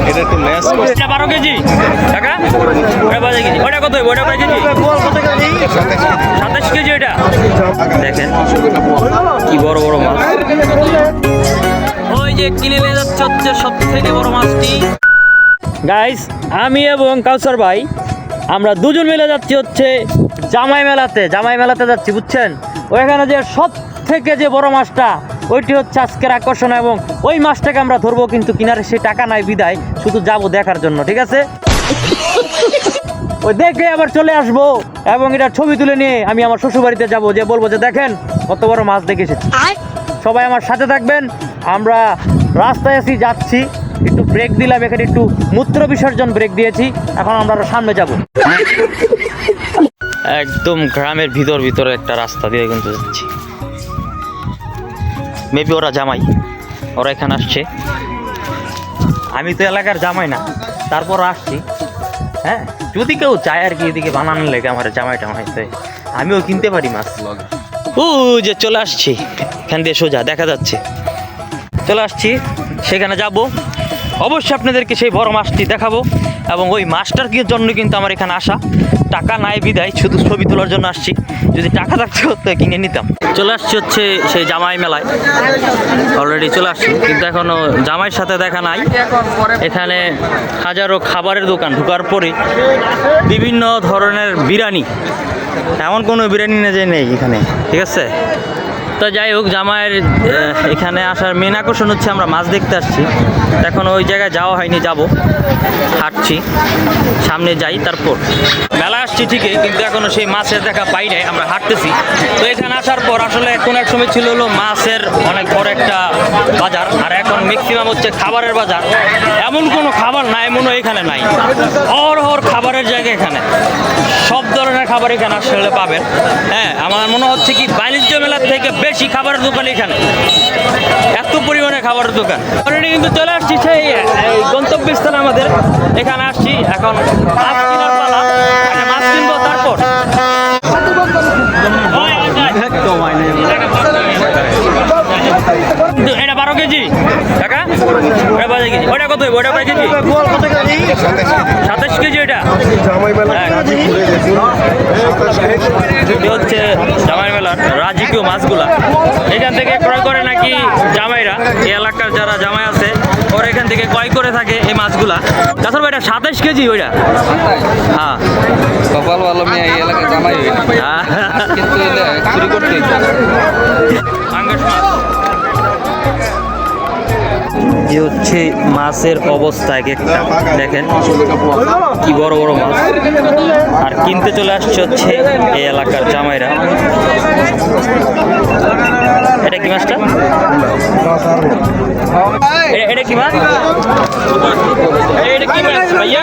এটা একটু ম্যাচ করছে। 12 কেজি টাকা, ওটা 12 কেজি। ওটা কত? ওটা কয় কেজি? 27 কেজি। ওটা দেখেন কি বড় বড় মাছ। ওই যে কিনে নিয়ে যাচ্ছে হচ্ছে সব থেকে বড় মাছটি। গাইস, আমি এবং কাউসার ভাই আমরা দুজন মিলে যাচ্ছি হচ্ছে জামাই মেলাতে যাচ্ছি, বুঝছেন? ওইখানে যে সব থেকে যে বড় মাছটা ওইটি হচ্ছে আজকের আকর্ষণ, এবং ওই মাছটাকে আমরা ধরবো, কিন্তু কিনারে সে টাকা নাই বিদায় শুধু যাবো দেখার জন্য, ঠিক আছে? ওই দেখে আবার চলে আসবো এবং এটা ছবি তুলে নিয়ে আমি আমার শ্বশুর বাড়িতে যাবো, যে বলবো যে দেখেন কত বড় মাছ দেখে এসেছি। সবাই আমার সাথে থাকবেন। আমরা রাস্তায় যাচ্ছি, একটু ব্রেক দিলাম, এখানে একটু মূত্র বিসর্জন ব্রেক দিয়েছি, এখন আমরা সামনে যাব। একদম গ্রামের ভিতরে একটা রাস্তা দিয়ে কিন্তু যাচ্ছি। মেবি ওরা জামাই, ওরা এখানে আসছে। আমি তো এলাকার জামাই না, তারপর আসছি। হ্যাঁ, যদি কেউ চায় আর কি এদিকে বানানোর লেগে আমার জামাই টামাইতে, আমিও কিনতে পারি মাছ। ও যে চলে আসছি, এখান দিয়ে সোজা দেখা যাচ্ছে। চলে আসছি, সেখানে যাব, অবশ্যই আপনাদেরকে সেই বড় মাছটি দেখাবো, এবং ওই মাছটার জন্য কিন্তু আমার এখানে আসা। টাকা নাই বিদায় শুধু ছবি তোলার জন্য আসছি, যদি টাকা থাকতে হতো কিনে নিতাম। চলে আসছি হচ্ছে সেই জামাই মেলায়, অলরেডি চলে আসছি, কিন্তু এখনও জামাইয়ের সাথে দেখা নাই। এখানে হাজারো খাবারের দোকান, ঢোকার পরে বিভিন্ন ধরনের বিরিয়ানি, এমন কোনো বিরিয়ানি না যে নেই এখানে, ঠিক আছে? তো যাই হোক, জামাইয়ের এখানে আসার মেন আকর্ষণ হচ্ছে আমরা মাছ দেখতে আসছি। এখন ওই জায়গায় যাওয়া হয়নি, যাব, হাঁটছি, সামনে যাই তারপর। মেলা আসছি ঠিকই, কিন্তু এখনও সেই মাছের দেখা পাই নাই, আমরা হাঁটতেছি। তো এখানে আসার পর আসলে কোনো এক সময় ছিল হলো মাছের অনেক বড় একটা বাজার, আর এখন ম্যাক্সিমাম হচ্ছে খাবারের বাজার। এমন কোনো খাবার নাই এমনও এখানে নাই, অর খাবারের জায়গা এখানে, সব ধরনের খাবার এখানে আসলে পাবেন। হ্যাঁ, আমার মনে হচ্ছে কি বাণিজ্য মেলার থেকে বেশি খাবারের দোকান এখানে, এত পরিমাণে খাবারের দোকান। অলরেডি কিন্তু চলে আসছি সেই গন্তব্যস্থানে আমাদের, এখানে আসছি। এখন মাছ কেনার পালা, মাছ কিনবো তারপর। এটা 12 কেজি টাকা, ওটা 12 কেজি। ওটা কত? ওটা কয় কেজি? 27 কেজি। ওটা হচ্ছে জামাই মেলার রাজকীয় মাছগুলা, এখান থেকে ক্রয় করে নাকি জামাইরা, এই এলাকার যারা জামাই আছে ওরা এখান থেকে ক্রয় করে থাকে এই মাছগুলা। তাছাড়া এটা 27 কেজি। ওইটা হ্যাঁ, কপাল ভালো মেয়ে এই এলাকায় জামাই কিন্তু চুরি করতে পাঙ্গাস মাছ। যে হচ্ছে মাছের অবস্থা এক একটা দেখেন, কি বড় বড় মাছ। আর কিনতে চলে আসছে হচ্ছে এই এলাকার জামাইরা। এটা কি মাছটা? এটা কি মাছ? এটা কি মাছ ভাইয়া?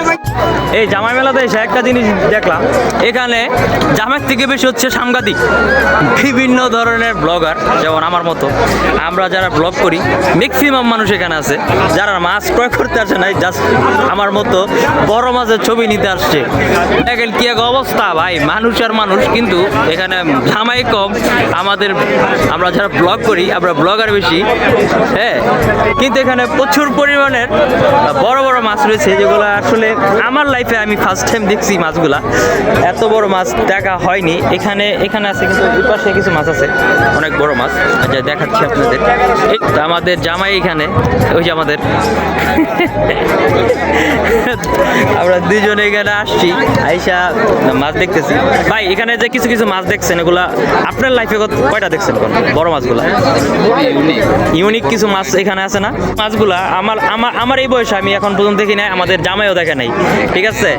এই জামাই মেলাতে এসে একটা জিনিস দেখলাম, এখানে জামাই থেকে বেশি হচ্ছে সাংবাদিক, বিভিন্ন ধরনের ব্লগার, যেমন আমার মতো, আমরা যারা ব্লগ করি ম্যাক্সিমাম মানুষ এখানে আছে, যারা মাছ ক্রয় করতে আসে নাই, জাস্ট আমার মতো বড় মাছের ছবি নিতে আসছে। দেখেন কি এক অবস্থা ভাই, মানুষ আর মানুষ, কিন্তু এখানে জামাই কম। আমরা যারা ব্লগ করি আমরা ব্লগার বেশি। হ্যাঁ, কিন্তু এখানে প্রচুর পরিমাণের বড় বড় মাছ রয়েছে, যেগুলো আসলে আমার লাইফে আমি ফার্স্ট টাইম দেখছি। মাছগুলা এত বড় মাছ দেখা হয়নি। এখানে আছে, কিন্তু ওই পাশে কিছু মাছ আছে অনেক বড় মাছ, যা দেখাচ্ছি আপনাদের। এই আমাদের জামাই এখানে, ওই যে আমাদের আমরা দুজনে এখানে আসছি, আইসা মাছ দেখতেছি। ভাই, এখানে যে কিছু কিছু মাছ দেখছেন, এগুলা আপনার লাইফে কয়টা দেখছেন বড় মাছগুলা? ইউনিক কিছু মাছ এখানে আছে না? মাছগুলা আমার এই বয়সে আমি এখন পর্যন্ত দেখি নাই, আমাদের জামাইও দেখে নাই, ঠিক আছে?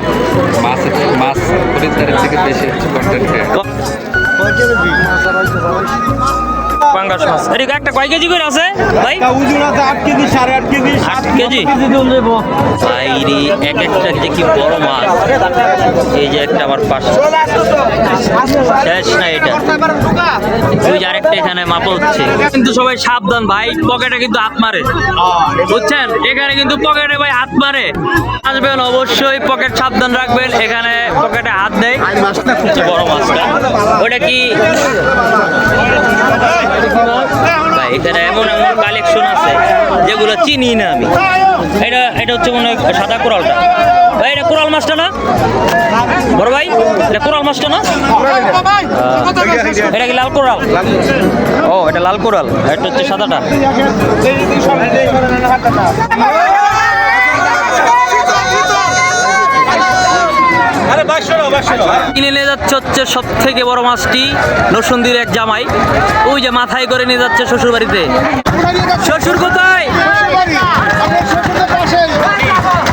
মাছ থেকে বেশি পাঙ্গাস মাছ এদিকে একটা কয় কেজি করে আছে ভাই? ওজন আছে 8 কেজি, 8.5 কেজি, 8 কেজি। ভাই রে, এক একটা যে কি বড় মাছ। এই যে একটা আমার পাশে, শেষ না এটা, ওই যে আরেকটা এখানে মাপা হচ্ছে। কিন্তু সবাই সাবধান ভাই, পকেটে কিন্তু হাত মারে, বুঝছেন? এখানে কিন্তু পকেটে ভাই হাত মারে, আসবেন অবশ্যই পকেট সাবধান রাখবেন। এখানে পকেটে হাত দেয়। বড় মাছটা ওটা কি ভাই? ভাই এখানে এমন এমন কালেকশন আছে যেগুলো চিনি না আমি। এটা হচ্ছে মনে হয় সাদা কোরালটা। ভাই এটা কোরাল মাছটা না বড় ভাই? এটা কোরাল মাছটা না? এটা কি লাল কোরাল? ও এটা লাল কোরাল, এটা হচ্ছে সাদাটা। কিনে নিয়ে যাচ্ছে হচ্ছে সব থেকে বড় মাছটি নরসিংদীর এক জামাই, ওই যে মাথায় করে নিয়ে যাচ্ছে শ্বশুর বাড়িতে। শ্বশুর কোথায়?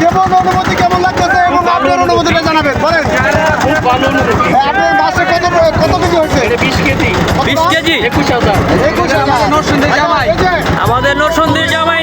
কেমন অনুভূতি, কেমন লাগতেছে এবং আপনার অনুভূতিটা জানাবেন বলেন। খুব ভালো অনুভূতি। আপনার মাছে কত কেজি হয়েছে? 20 কেজি। 21,000। নরসিংদীর জামাই। আমাদের নরসিংদীর জামাই